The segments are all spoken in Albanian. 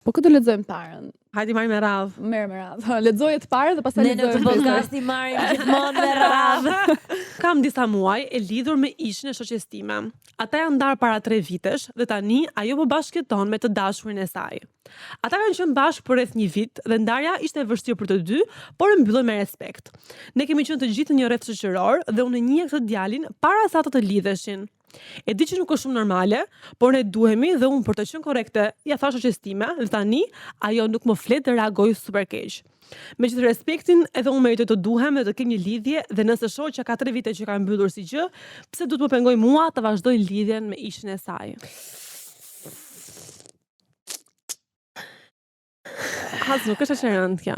Po këtë lexojmë parën. Hajde marrim me radhë. Merr me radhë. Lexoje të parë dhe pastaj Ne në lexojmë. të podcasti marrim gjithmonë me radhë. Kam disa muaj e lidhur me ishin e shoqes time. Ata janë ndarë para 3 vitesh dhe tani ajo po bashkëton me të dashurin e saj. Ata kanë qenë bashkë për rreth 1 vit dhe ndarja ishte e vështirë për të dy, por e mbyllën me respekt. Ne kemi qenë të gjithë në një rreth shoqëror dhe unë njeh këtë djalin para se ata të lidheshin. E di që nuk është shumë normale, por ne duhemi dhe unë për të qenë korrekte, ja thash shoqes time dhe tani ajo nuk më flet dhe reagoi super keq. Me gjithë respektin, edhe unë meritoj të duhem dhe të kem një lidhje dhe nëse shoh që ka 3 vite që ka mbyllur si gjë, pse duhet më pengoj mua të vazhdoj lidhjen me ishin e saj. Nuk është e rëndë kjo.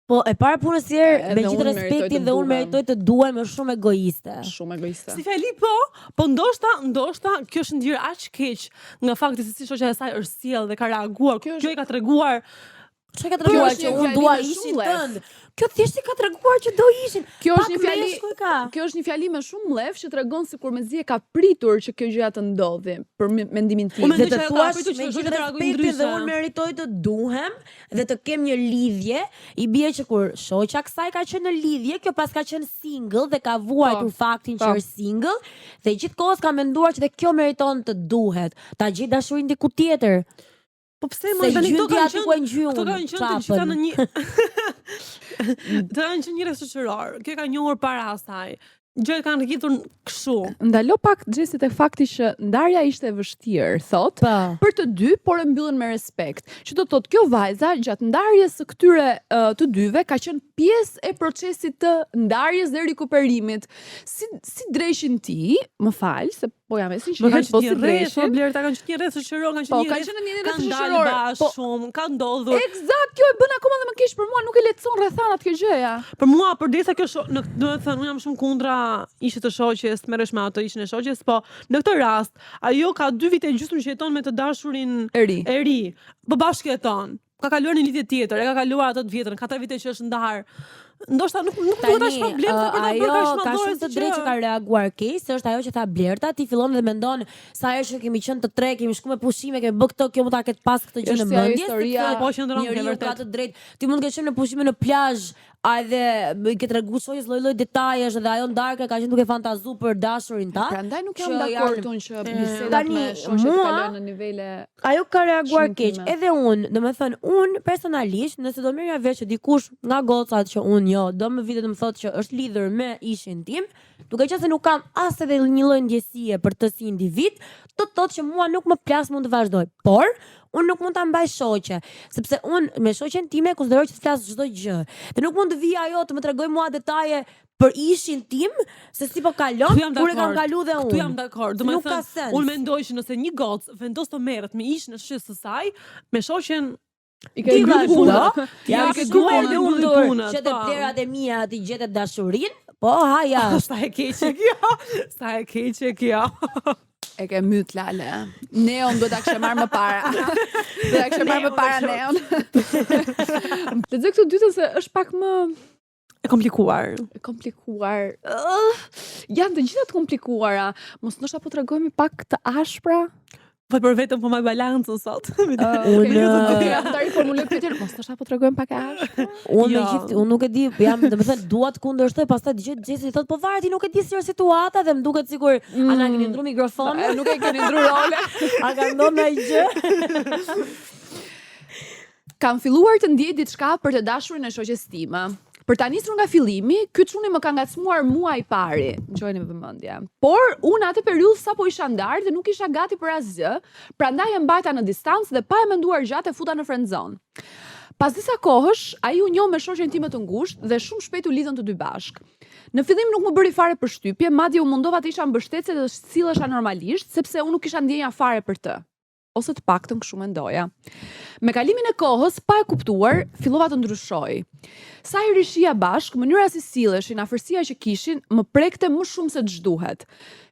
Po e para punës tjerë, me Edhe gjithë unë meritoj respektin të dhe unë duhem. meritoj të duhem më shumë egoiste. Shumë egoiste. Si fjali po ndoshta kjo është ndjerë aq keq nga fakti se si shoqja e saj është sjell dhe ka reaguar. Kjo Kjo i ka treguar. Çka ka treguar është që një unë fjali dua me ishin shumë tënd. Kjo thjesht i ka treguar që do ishin. Kjo është një Pak fjali. meshkuj ka. Kjo është një fjali me shumë mlef që tregon sikur mezi e ka pritur që kjo gjëja të ndodhi për mendimin tim. Unë Dhe mendoj të që ajo ka thuash pritur që me shoqja gjithë të reagojë respektin dhe ndryshe. unë meritoj të duhem dhe të kem një lidhje, i bie që kur shoqja kësaj ka qenë në lidhje, kjo pas ka qenë single dhe ka vuajtur faktin që Po. është single dhe gjithkohës ka menduar që dhe kjo meriton të duhet, ta gjej dashurinë diku tjetër. Po pse Se më tani gjynë këto ti kanë aty ku e qenë, ngjyun, këto kanë qenë të gjitha në një të kanë qenë një rreth shoqëror. Kjo ka njohur para asaj. Gjërat kanë rritur kështu. Ndalo pak Xhesit tek fakti që ndarja ishte e vështirë, thot. Po. Për të dy, por e mbyllën me respekt. Që do të thotë kjo vajza gjatë ndarjes së këtyre të dyve ka qenë pjesë e procesit të ndarjes dhe rikuperimit. Si dreshin ti, më fal, se po jam e Më sinqert, kanë po qenë si një rreth, dreshin. Blerta kanë qenë një rreth shoqëror, kanë Po, qenë kanë qenë një rreth kanë dalë shoqëror. bashkë Po, shumë, ka ndodhur. eksakt, kjo e bën akoma dhe më keq për mua, nuk e lehtëson rrethanat kjo gjëja. Për mua, përdesa kjo do të thënë, unë jam shumë kundra ishit të shoqes, të merresh me ato ishin e shoqes, po në këtë rast, ajo ka 2 vite gjysmë që jeton me të dashurin E ri. e ri, po bashkë jeton. Ka kaluar një lidhje tjetër, e ka kaluar ato të vjetër, ka 3 vite që është ndarë. Ndoshta nuk duhet as problem për ta bërë ajo kaq ka shumë të drejtë që ka reaguar keq, se është ajo që tha Blerta, ti fillon dhe mendon sa herë që kemi qenë të tre, kemi shkuar me pushime, kemi bë këtë, kjo mund ta ketë pas këtë gjë në Është si ajo mendje. historia, sepse po qëndron ke njeriu vërtet. ka të drejtë. Ti mund të kesh qenë në pushime në plazh, edhe i ke treguar shoqës lloj-lloj detajesh dhe ajo ndarka ka qenë duke fantazuar për dashurin ta. Prandaj nuk jam që dakord janë- unë që bisedat Tani, me shoqet mua- kalojnë në nivele. Ajo ka reaguar Shumë keq. intime. Edhe unë, domethënë unë personalisht, nëse do merrja vesh që dikush nga gocat që unë jo, do më vite të më thotë që është lidhur me ishin tim, duke qenë se nuk kam as edhe një lloj ndjesie për të si individ, do të thotë që mua nuk më plas mund të vazhdoj. Por unë nuk mund ta mbaj shoqe, sepse unë me shoqen time konsideroj që të flas çdo gjë. Dhe nuk mund të vijë ajo të më tregoj mua detaje për ishin tim, se si po kalon, Këtu jam kur e kam dakord. kalu dhe unë. Këtu jam dakord. Nuk ka sens. Unë mendoj që nëse një gocë vendos të merret me ishin e shoqes së saj, me shoqen I Ti ke vazhdo, punën. jam Ja, ke shumë e punën, lumtur punën, që të po. plerat e mia ti gjetet dashurinë, po haja. Sa e keqe kjo. Sa e keqe kjo. E ke myt Lale. Neon do ta kishe marrë më para. Do ta kishe marrë më para Neon. Lexoj këtu dytën se është pak më E komplikuar. komplikuar. Janë të gjitha të komplikuara. Mos ndoshta po tregojmë pak të ashpra. Po për vetëm po më balancën sot. Unë- ta riformuloj pyetjen. Mos ndoshta po tregojmë pak e ashpra. Unë me Jo. gjithë, unë nuk e di, jam, domethënë dua të kundërshtoj, pastaj dëgjoj Xhesi thotë po varet, ti nuk e di si është situata dhe më duket sikur ana keni ndru mikrofonin, Nuk e keni ndru role. a ka ndonjë ndonjë gjë? Kam filluar të ndjej diçka për të dashurin e shoqes time. Për ta nisur nga fillimi, ky çuni më ka ngacmuar mua I pari. Ngjojeni me vëmendje. Por unë atë periudhë sapo isha ndarë dhe nuk isha gati për asgjë, prandaj e mbajta në distancë dhe pa e menduar gjatë e futa në friend zone. Pas disa kohësh, ai u njoh me shoqen time të ngushtë dhe shumë shpejt u lidhën të dy bashk. Në fillim nuk më bëri fare përshtypje, madje u mundova të isha mbështetëse dhe të sillesha normalisht, sepse unë nuk kisha ndjenja fare për të. Ose të paktën kështu mendoja. Me kalimin e kohës, pa e kuptuar, fillova të ndryshoj. Sa I rishia bashk, mënyra si silleshin, afërsia që kishin, më prekte më shumë se ç'duhet.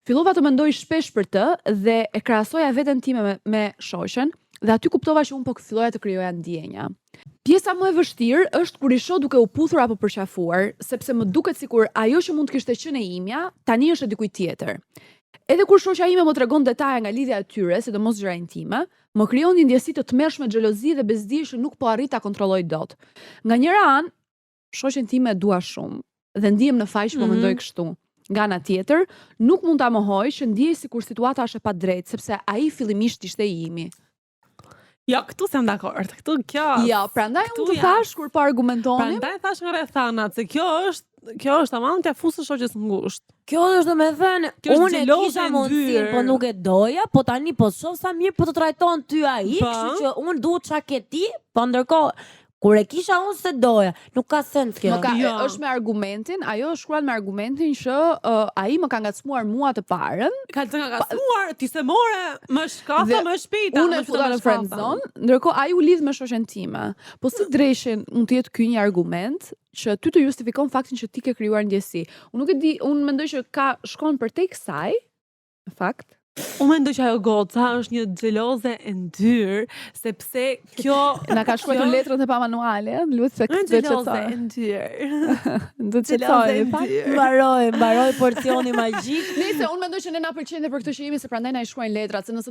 Fillova të mendoj shpesh për të dhe e krahasoja veten time me shoqen dhe aty kuptova që unë po filloja të krijoja ndjenja. Pjesa më e vështirë është kur I shoh duke u puthur apo përqafuar, sepse më duket sikur ajo që mund të kishte qenë e imja, tani është e dikujt tjetër. Edhe kur shoqja ime më tregon detaje nga lidhja e tyre, sidomos gjëra intime, më krijon një ndjesi të tmerrshme xhelozi dhe bezdije që nuk po arrit ta kontrolloj dot. Nga njëra anë, shoqen time e dua shumë dhe ndihem në faj që po mendoj kështu. Nga ana tjetër, nuk mund ta mohoj që ndjej sikur situata është e padrejtë, sepse ai fillimisht ishte i imi. Ja, këtu sem dakord. Këtu kjo. Ja, prandaj unë të thash kur po argumentonim. Prandaj thash nga rrethanat se kjo është tamam t'ia fusë shoqës ngushtë. Kjo është domethënë, unë e kisha mundësinë, po nuk e doja, po tani po shoh sa mirë po të trajton ty ai, kështu që unë duhet çka ke ti, po ndërkohë kur e kisha unë se doja, nuk ka sens kjo. Është me argumentin, ajo është shkruar me argumentin që ai më ka ngacmuar mua të parën. Ka të ngacmuar, ti se more më shkafa, më shpejta. Unë e futa në friend zone, ndërkohë ai u lidh me shoqen time. Po si dreshin mund të jetë ky një argument që ty të justifikon faktin që ti ke krijuar ndjesi. Unë nuk e di, unë mendoj që shkon përtej kësaj, në fakt. Unë mendoj që ajo goca është një xheloze e ndyrë, sepse kjo na ka shkruar letrën e pa manuale, lut se këtë xheloze e ndyrë. Do të thojë, mbaroj porcioni magjik. Nëse unë mendoj që ne na pëlqen edhe për këtë që jemi, se prandaj na i shkruajnë letrat, se nëse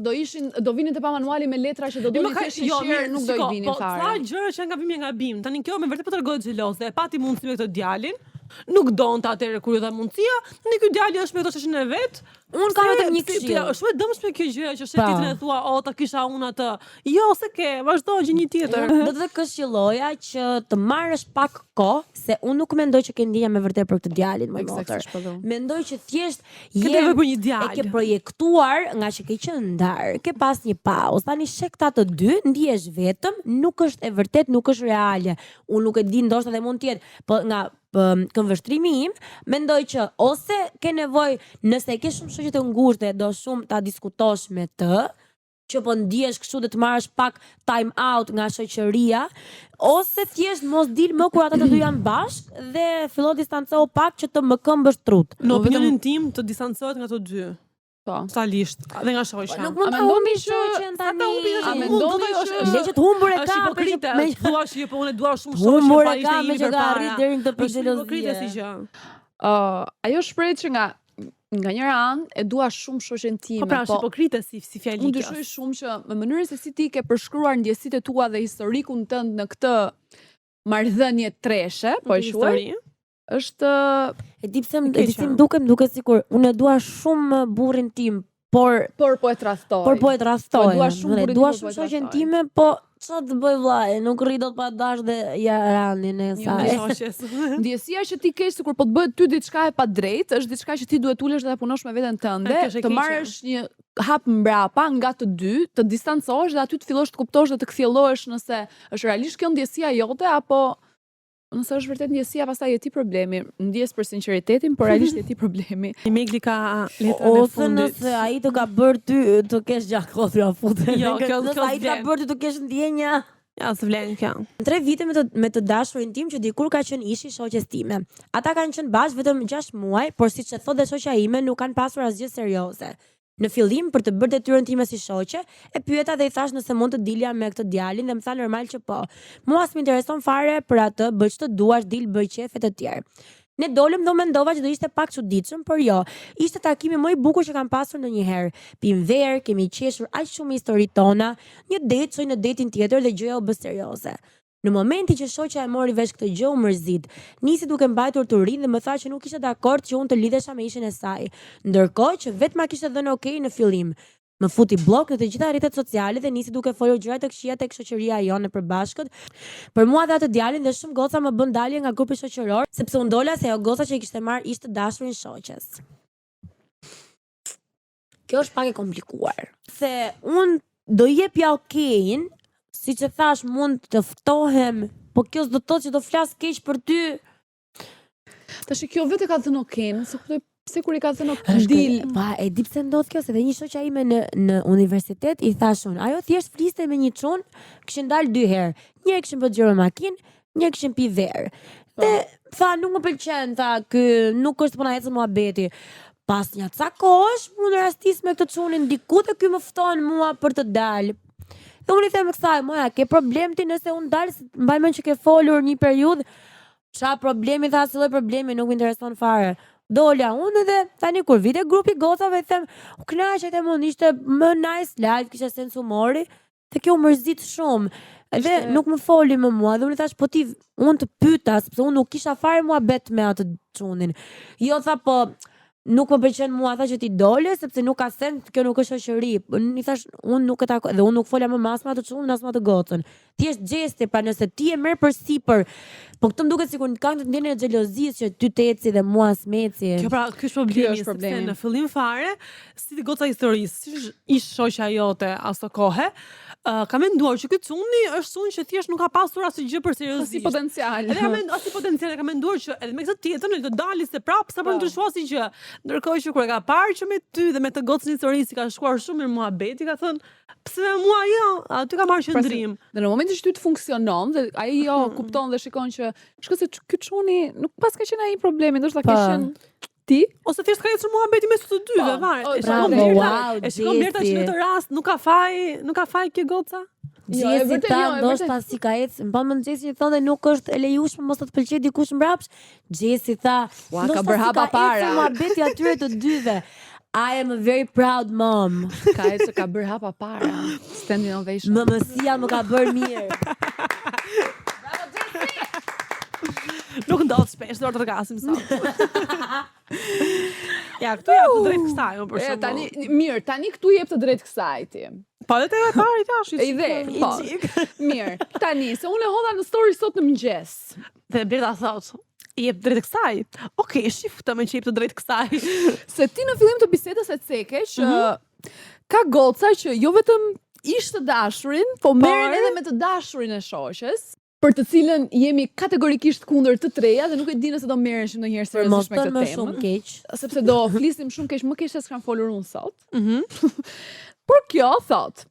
do vinin te pa manuali me letra që do dolin thjesht shqir, nuk do i vinin fare. Po sa gjëra që nga vimi nga bim. Tani kjo me vërtet po tregohet xheloze, e pati mundësi me këtë djalin. Nuk donte atëherë kur ju dha mundësia, tani ky djali është me këtë shoqën e vet. Unë kam vetëm një këshill. Është më dëmshme kjo gjë që shetitën e thua, "O, ta kisha unë atë." Jo, se ke, vazhdo gjë një tjetër. Do të këshilloja që të marrësh pak kohë, se unë nuk mendoj që ke ndjenja me vërtet për këtë djalin më motër. Mendoj që thjesht ke projektuar nga që ke qenë ndar, ke pas një pauzë. Tani shek ta të dy, ndihesh vetëm, nuk është e vërtet, nuk është reale. Unë nuk e di, ndoshta dhe mund të jetë, po nga këmbvështrimi im, mendoj që ose ke nevojë, nëse ke shumë shoqe të ngushtë, do shumë ta diskutosh me të, që po ndihesh kështu dhe të marrësh pak time out nga shoqëria, ose thjesht mos dil më kur ata të dy janë bashkë dhe fillo distancohu pak që të më këmbësh trut. Në opinionin tim të distancohet nga të dy. Po, salisht, dhe nga shoqja. Nuk mund ta humbi shoqen tani. A mendoni që leqet humbur e ka? Me thua që po unë dua shumë shoqe, humbur e ka me që ka arrit deri në këtë xhelozie. Si gjë. Ajo shprehet që nga njëra anë e dua shumë shoqen time. Po pra, është hipokrite si fjali kjo. Unë dyshoj shumë që me mënyrën se si ti ke përshkruar ndjesitë tua dhe historikun tënd në këtë marrëdhënie treshe, po e quaj. Është e di pse më duket sikur unë e dua shumë burrin tim, por po e tradhtoj. Dua shumë shoqen time, po çfarë të bëj vllai, nuk rri dot pa dash dhe ja ranin e saj. Ndjesia që ti ke sikur po të bëhet ty diçka e padrejtë, është diçka që ti duhet ulesh dhe ta punosh me veten tënde, të marrësh një hap mbrapa nga të dy, të distancohesh dhe aty të fillosh të kuptosh dhe të kthjellohesh nëse është realisht kjo ndjesia jote apo nëse është vërtet ndjesia, pastaj je ti problemi. Ndjes për sinqeritetin, por realisht je ti problemi. Megli ka letrën e fundit. Ose nëse ai të ka bërë ty të kesh gjatë kohë ja futë. Jo, nëse ai të ka bërë ty të kesh ndjenja. Ja, s'vlen kjo. 3 vite me të dashurin tim që dikur ka qenë ishi shoqes time. Ata kanë qenë bashkë vetëm 6 muaj, por siç e thotë shoqja ime, nuk kanë pasur asgjë serioze. Në fillim, për të bërë detyrën time si shoqe, e pyeta dhe i thash nëse mund të dilja me këtë djalin dhe më tha normal që po. Mua s'më intereson fare për atë, bëj ç'të duash, dil bëj qefe të tjerë. Ne dolëm dhe mendova që do ishte pak çuditshëm, por jo. Ishte takimi më i bukur që kam pasur ndonjëherë. Pim verë, kemi qeshur aq shumë historitë tona, një date çoi në datin tjetër dhe gjëja u bë serioze. Në momentin që shoqja e mori vesh këtë gjë u mërzit. Nisi duke mbajtur turin dhe më tha që nuk ishte dakord që unë të lidhesha me ishin e saj. Ndërkohë që vetëm ma kishte dhënë okay në fillim. Më futi blok në të gjitha rrjetet sociale dhe nisi duke folur gjëra të këqija tek shoqëria jonë e përbashkët. Për mua dhe atë djalin dhe shumë goca më bën dalje nga grupi shoqëror, sepse u ndola se ajo goca që i kishte marrë ishte dashurin shoqes. Kjo është pak e komplikuar. Se unë do jepja okein, si që thash mund të ftohem, po kjo s'do të thotë që do flas keq për ty. Tash kjo vetë ka thënë okein, se kuptoj pse kur i ka thënë dil. Pa, e di pse ndodh kjo, se dhe një shoqja ime në universitet i thashun, ajo thjesht fliste me një çun, kishin dalë 2 herë. Një kishin bërë gjëra makinë, një kishin pi verë. Dhe tha nuk më pëlqen, tha ky nuk është po na ecën muhabeti. Pas një ca kohësh, unë rastis me këtë çunin diku dhe ky më fton mua për të dalë. Dhe unë i them kësaj, moja, ke problem ti nëse unë dalë, mbaj mend që ke folur një periudhë, qa problemi, tha, asnjë problemi, nuk më intereson fare. Dola unë dhe tani kur vite grupi gocave them, u kënaqet e mund ishte më nice live, kishte sens humori, dhe kjo u mërzit shumë. Edhe nuk më foli më mua, dhe unë i thash po ti unë të pyeta, sepse unë nuk kisha fare muhabet me atë çunin. Jo tha po nuk më pëlqen mua, tha që ti dole sepse nuk ka sens, kjo nuk është shoqëri. Unë i thash unë nuk e takoj dhe unë nuk fola më as me atë çunin as me atë gocën. Ti je gjeste, pra nëse ti e merr për sipër. Po këtë më duket sikur kanë të ndjenjën e xhelozisë që ty të eci dhe mua s'meci. Kjo pra, ky është problemi, sepse në fillim fare, si ti goca historisë, si ish shoqja jote aso kohë, ka menduar që ky çuni është çun që thjesht nuk ka pasur asgjë për seriozisht. Si potencial. Edhe asi potencial ka menduar që edhe me këtë tjetër të dalë se prapë sa po ndryshua asgjë. Ndërkohë që kur e ka parë që me ty dhe me të gocën historisë ka shkuar shumë mirë muhabeti, ka thënë pse me mua jo, aty ka marrë qendrim. Dhe në momentin që ty të funksionon dhe ai kupton dhe shikon që shkoj se ky çuni nuk pas ka qenë ai problemi, ndoshta ka qenë ti ose thjesht ka ecur muhabeti mes të dyve, varet. E shikon Blerta që në të rast nuk ka faj kjo goca. Gjesi ta ndoshta si ka ecë, mban më Gjesi që thonë nuk është e lejueshme mos të pëlqej dikush mbrapsht. Gjesi tha, ka bërë hapa para. Muhabeti atyre të dyve. I am a very proud mom. Ka bërë hapa para. Standing ovation. Mëmësia më ka bërë mirë. Nuk ndodh shpesh, do të rgasim sot. Ja, këtu jap të drejtë kësaj, për shembull. Tani këtu jep të drejtë kësaj ti. Po edhe te pari tash. Po. Mirë. Tani, se unë e hodha në story sot në mëngjes. Dhe Blerta thot, jep drejtë kësaj. Okej, shifta me që jep të drejtë kësaj. Se ti në fillim të bisedës e ceke që ka goca që jo vetëm ish të dashurin, po merren edhe me të dashurin e shoqes, për të cilën jemi kategorikisht kundër të treja dhe nuk e di nëse do merreshim ndonjëherë seriozisht me këtë temë. Shumë keq, sepse do flisim shumë keq, më keq se s'kam folur unë sot. Por kjo thot,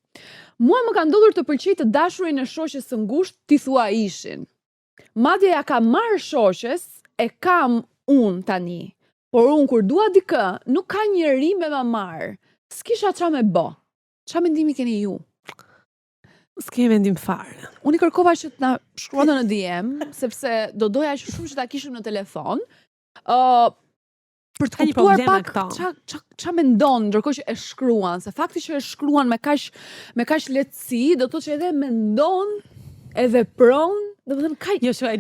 mua më ka ndodhur të pëlqej të dashurin e shoqes së ngushtë, ti thua ishin. Madje ja ka marrë shoqes, e kam unë tani. Por unë kur dua dikë, nuk ka njeri me ma marrë. S'kisha qa me bë. Qa mendimi keni ju? S'ke mendim fare. Unë i kërkova që të na shkruante në DM, sepse do doja shumë që ta kishim në telefon. Për të kuptuar pak qa mendon, ndërkohë që e shkruan, se fakti që e shkruan me kaq lehtësi, do të thotë që edhe mendon, edhe vepron, do të thënë jo shoj,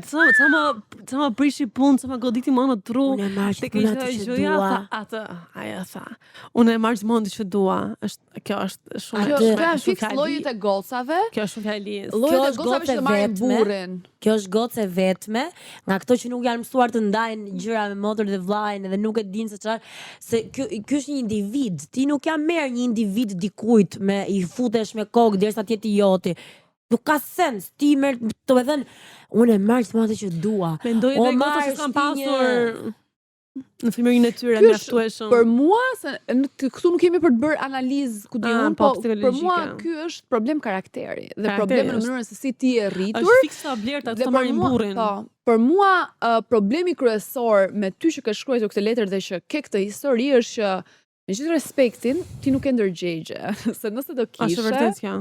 sa më prishi punë, sa më goditi më në tru. Unë e marrë gjithmonë atë që dua. Aja tha. Unë e marrë gjithmonë që dua. Kjo është shumë. Kjo është fiks llojit e gocave. Kjo është shumë fjali. Llojit e gocave që të marrin burrin. Kjo është gocë e vetme, nga këto që nuk janë mësuar të ndajnë gjëra me motër dhe vllajën dhe nuk e dinë se çfarë, se ky është një individ. Ti nuk ja merr një individ dikujt me i futesh me kokë derisa të jetë i joti. Nuk ka sens, ti merr, do të thënë, unë e marr gjithmonë atë që dua. Mendoj edhe goca që s'kan pasur në femërinë e tyre mjaftueshëm. Për mua, se këtu nuk jemi për të bërë analizë ku diun, po për mua ky është problem karakteri dhe problemi në mënyrën se si ti je rritur. Është fiksa Blerta të marrin burrin. Po, për mua problemi kryesor me ty që ke shkruar këtë letër dhe që ke këtë histori është që me gjithë respektin, ti nuk e ndërgjegje, se nëse do kishe. Është vërtet kjo.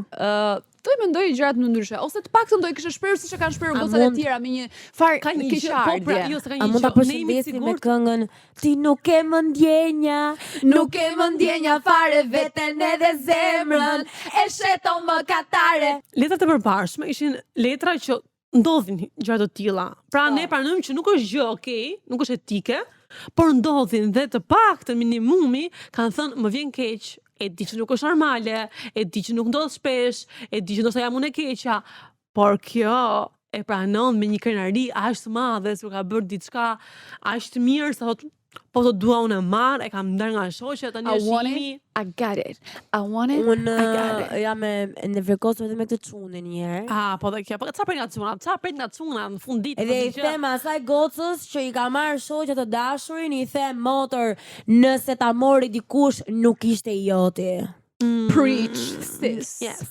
Do i mendoj gjërat më ndryshe, ose të paktën do i kishe shprehur siç e kanë shprehur gocat e tjera me një farë keqardhje. Jo, s'ka A një mund ta përshëndesim me këngën Ti nuk e më ndjenja, nuk e më ndjenja fare veten edhe zemrën, e sheton më katare. Letrat e përparshme ishin letra që ndodhin gjëra të tilla. Pra ne pranojmë që nuk është gjë okay, nuk është etike, por ndodhin dhe të paktën minimumi kanë thënë më vjen keq. E di që nuk është normale, e di që nuk ndodh shpesh, e di që ndoshta jam unë e keqja, por kjo e pranon me një krenari aq të madhe, se ka bërë diçka aq të mirë sa thotë po të dua unë marr, e kam ndar nga shoqja tani është imi. I got it. I want it. Unë jam në vërkosur edhe me këtë çunin një herë. Po dhe kjo, po çfarë pret nga çuna në fund ditë. Edhe i them asaj gocës që i ka marrë shoqja të dashurin, i them motor, nëse ta mori dikush nuk ishte i joti. Preach sis. Yes.